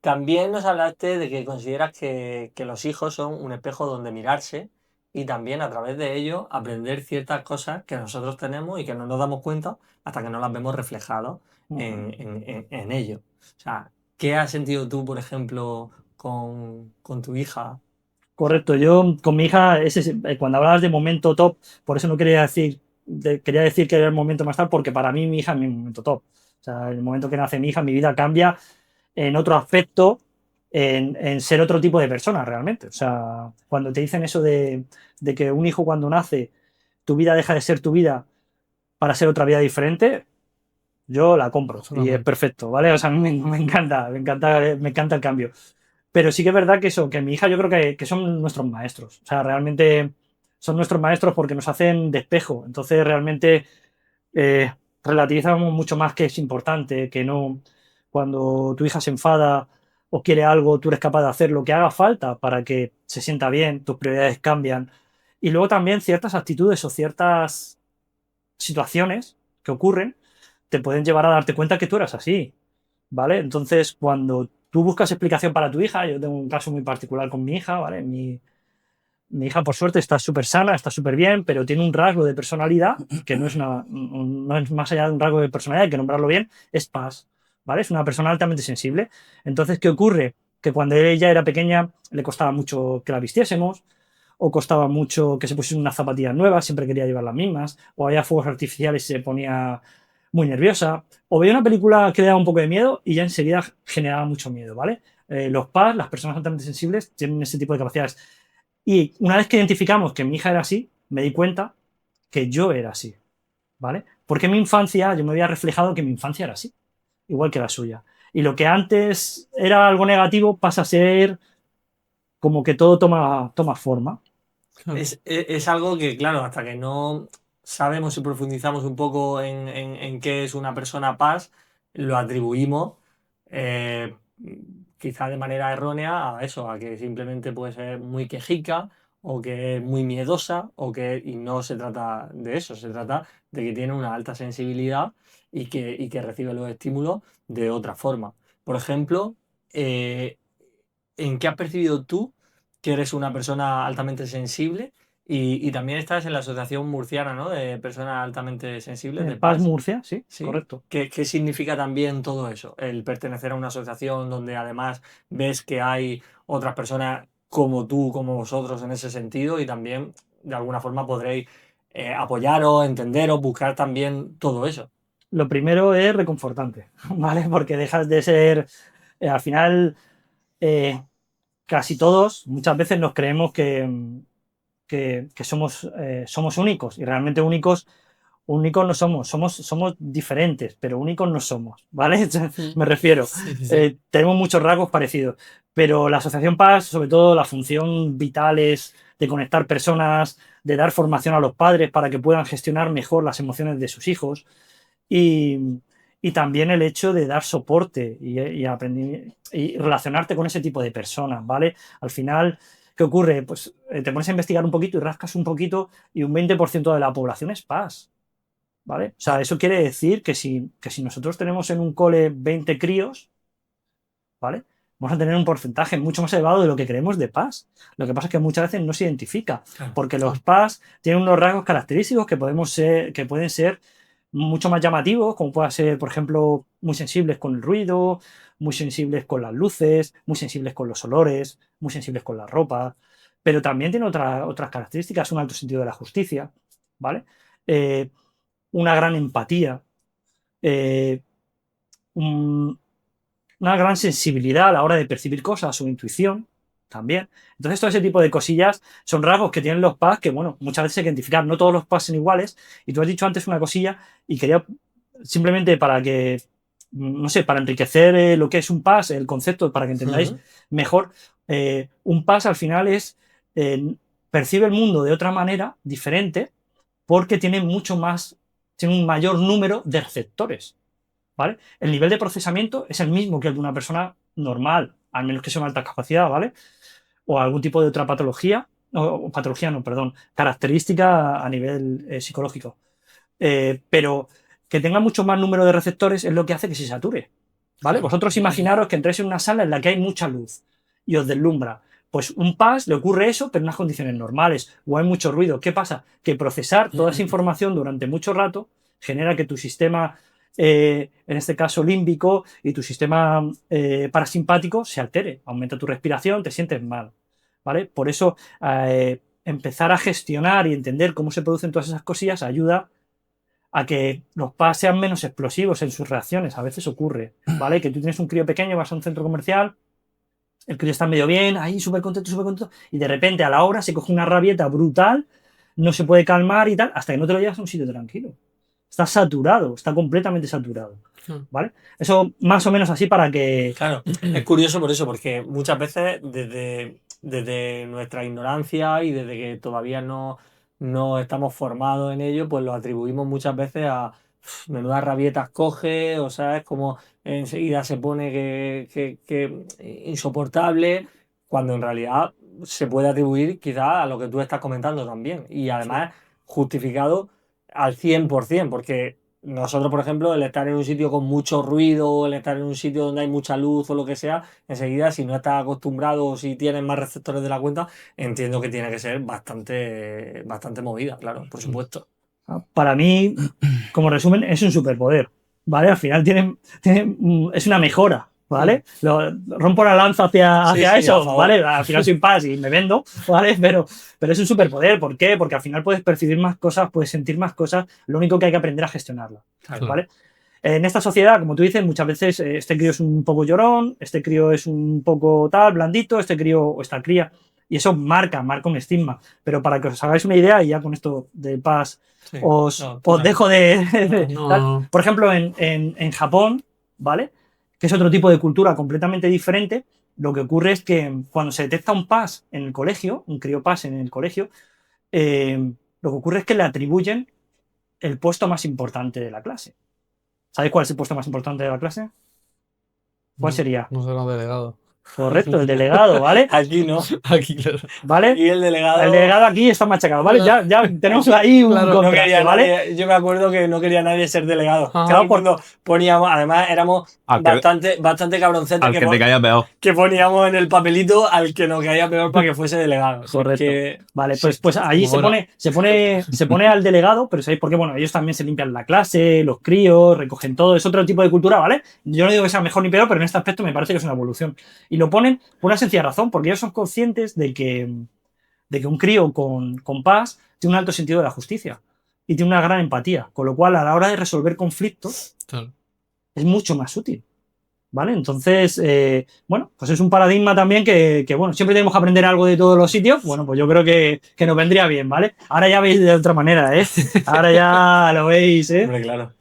También nos hablaste de que consideras que los hijos son un espejo donde mirarse y también a través de ellos aprender ciertas cosas que nosotros tenemos y que no nos damos cuenta hasta que no las vemos reflejadas Ujú. en ellos. O sea, ¿qué has sentido tú, por ejemplo, con tu hija? Correcto, yo con mi hija, cuando hablabas de momento top, por eso no quería decir, quería decir que era el momento más tal, porque para mí mi hija es mi momento top. O sea, el momento que nace mi hija, mi vida cambia en otro aspecto, en ser otro tipo de persona realmente. O sea, cuando te dicen eso de que un hijo cuando nace, tu vida deja de ser tu vida para ser otra vida diferente, yo la compro y es Totalmente. perfecto, ¿vale? O sea, a mí me encanta el cambio. Pero sí que es verdad que eso, que mi hija yo creo que son nuestros maestros. O sea, realmente son nuestros maestros porque nos hacen de espejo. Entonces, realmente eh, relativizamos mucho más que es importante, que no cuando tu hija se enfada o quiere algo, tú eres capaz de hacer lo que haga falta para que se sienta bien, tus prioridades cambian. Y luego también ciertas actitudes o ciertas situaciones que ocurren te pueden llevar a darte cuenta que tú eras así, ¿vale? Entonces, cuando tú buscas explicación para tu hija, yo tengo un caso muy particular con mi hija, ¿vale? Mi hija, por suerte, está súper sana, está súper bien, pero tiene un rasgo de personalidad que no es más allá de un rasgo de personalidad, hay que nombrarlo bien, es paz, ¿vale? Es una persona altamente sensible. Entonces, ¿qué ocurre? Que cuando ella era pequeña le costaba mucho que la vistiésemos, o costaba mucho que se pusiesen unas zapatillas nuevas, siempre quería llevar las mismas, o había fuegos artificiales y se ponía muy nerviosa, o veía una película que le daba un poco de miedo y ya enseguida generaba mucho miedo, ¿vale? Los PAS, las personas altamente sensibles, tienen ese tipo de capacidades. Y una vez que identificamos que mi hija era así, me di cuenta que yo era así, ¿vale? Porque en mi infancia yo me había reflejado que mi infancia era así, igual que la suya. Y lo que antes era algo negativo pasa a ser como que todo toma forma. Claro. Es algo que, claro, hasta que no sabemos y profundizamos un poco en qué es una persona paz, lo atribuimos eh, quizá de manera errónea a eso, a que simplemente puede ser muy quejica o que es muy miedosa y no se trata de eso, se trata de que tiene una alta sensibilidad y que recibe los estímulos de otra forma. Por ejemplo, eh, ¿en qué has percibido tú que eres una persona altamente sensible? Y también estás en la Asociación Murciana, ¿no? De personas altamente sensibles, de Paz PAS. Murcia, sí, ¿Sí? correcto. ¿Qué significa también todo eso? El pertenecer a una asociación donde además ves que hay otras personas como tú, como vosotros en ese sentido y también de alguna forma podréis apoyaros, entenderos, buscar también todo eso. Lo primero es reconfortante, ¿vale? Porque dejas de ser, al final, eh, casi todos, muchas veces nos creemos que somos únicos y realmente únicos no somos, somos diferentes, pero únicos no somos, ¿vale? Mm. Me refiero, Sí, sí, sí. tenemos muchos rasgos parecidos, pero la Asociación Paz, sobre todo la función vital es de conectar personas, de dar formación a los padres para que puedan gestionar mejor las emociones de sus hijos y, y también el hecho de dar soporte y relacionarte con ese tipo de personas, ¿vale? Al final, ¿qué ocurre? Pues te pones a investigar un poquito y rascas un poquito y un 20% de la población es paz, ¿vale? O sea, eso quiere decir que si nosotros tenemos en un cole 20 críos, ¿vale? Vamos a tener un porcentaje mucho más elevado de lo que creemos de PAS. Lo que pasa es que muchas veces no se identifica, Claro. porque los PAS tienen unos rasgos característicos que pueden ser mucho más llamativos, como puede ser, por ejemplo, muy sensibles con el ruido, muy sensibles con las luces, muy sensibles con los olores, muy sensibles con la ropa, pero también tiene otras características, un alto sentido de la justicia, ¿vale? Eh, una gran empatía, eh, un, una gran sensibilidad a la hora de percibir cosas, su intuición también. Entonces, todo ese tipo de cosillas son rasgos que tienen los PAS que, bueno, muchas veces hay que identificar. No todos los PAS son iguales. Y tú has dicho antes una cosilla y quería simplemente para que, no sé, para enriquecer lo que es un PAS, el concepto, para que entendáis Ujú. mejor, un PAS al final eh, percibe el mundo de otra manera, diferente, porque tiene un mayor número de receptores. ¿Vale? El nivel de procesamiento es el mismo que el de una persona normal, al menos que sea una alta capacidad, ¿vale? O algún tipo de otra patología, o patología no, perdón, característica a nivel psicológico. Pero que tenga mucho más número de receptores es lo que hace que se sature. ¿vale? Vosotros imaginaros que entréis en una sala en la que hay mucha luz y os deslumbra. Pues un PAS le ocurre eso, pero en unas condiciones normales, o hay mucho ruido. ¿Qué pasa? Que procesar toda esa información durante mucho rato genera que tu sistema, en este caso límbico, y tu sistema parasimpático se altere. Aumenta tu respiración, te sientes mal, ¿vale? Por eso, empezar a gestionar y entender cómo se producen todas esas cosillas ayuda a que los PAS sean menos explosivos en sus reacciones. A veces ocurre, ¿vale? Que tú tienes un crío pequeño, vas a un centro comercial, el crío está medio bien, ahí súper contento, y de repente a la hora se coge una rabieta brutal, no se puede calmar y tal, hasta que no te lo llevas a un sitio tranquilo. Está saturado, está completamente saturado, ¿vale? Eso más o menos así para que... Claro, es curioso por eso, porque muchas veces desde nuestra ignorancia y desde que todavía no estamos formados en ello, pues lo atribuimos muchas veces a menudas rabietas coge, o sea, es como enseguida se pone que insoportable, cuando en realidad se puede atribuir quizás a lo que tú estás comentando también, y además justificado al 100%, porque nosotros, por ejemplo, el estar en un sitio con mucho ruido, el estar en un sitio donde hay mucha luz o lo que sea, enseguida, si no estás acostumbrado o si tienes más receptores de la cuenta, entiendo que tiene que ser bastante movida, claro, por supuesto. Para mí, como resumen, es un superpoder, ¿vale? Al final es una mejora, ¿vale? Rompo la lanza hacia Sí, eso, a favor. ¿vale? Al final soy un PAS y me vendo, ¿vale? Pero es un superpoder. ¿Por qué? Porque al final puedes percibir más cosas, puedes sentir más cosas, lo único que hay que aprender a gestionarlas, Claro. ¿vale? En esta sociedad, como tú dices, muchas veces este crío es un poco llorón, este crío es un poco tal, blandito, este crío o esta cría, y eso marca un estigma. Pero para que os hagáis una idea, y ya con esto de PAS Sí. os No, dejo de No. Por ejemplo, en Japón, ¿vale? Que es otro tipo de cultura completamente diferente, lo que ocurre es que cuando se detecta un PAS en el colegio, un crío PAS en el colegio, lo que ocurre es que le atribuyen el puesto más importante de la clase. ¿Sabéis cuál es el puesto más importante de la clase? ¿Cuál sería? No será delegado. Correcto, el delegado, ¿vale? Aquí no. Aquí, claro. ¿Vale? Y el delegado. El delegado aquí está machacado, ¿vale? Ya tenemos ahí un Claro, No contraste, quería ¿vale? nadie, yo me acuerdo que no quería nadie ser delegado. Ajá. Todo el mundo poníamos, además éramos Al que- bastante cabroncetes Al que te caiga peor. que poníamos en el papelito al que nos caía peor para que fuese delegado. Correcto. Que- Vale, pues ahí como ahora. se pone al delegado, pero ¿sabéis por qué? Bueno, ellos también se limpian la clase, los críos, recogen todo, es otro tipo de cultura, ¿vale? Yo no digo que sea mejor ni peor, pero en este aspecto me parece que es una evolución. Y lo ponen por una sencilla razón, porque ellos son conscientes de que un crío con PAS tiene un alto sentido de la justicia y tiene una gran empatía, con lo cual a la hora de resolver conflictos Claro. es mucho más útil. ¿Vale? Entonces, bueno, pues es un paradigma también que, bueno, siempre tenemos que aprender algo de todos los sitios. Bueno, pues yo creo que nos vendría bien, ¿vale? Ahora ya veis de otra manera, ¿eh? Ahora ya lo veis, ¿eh? Hombre, claro.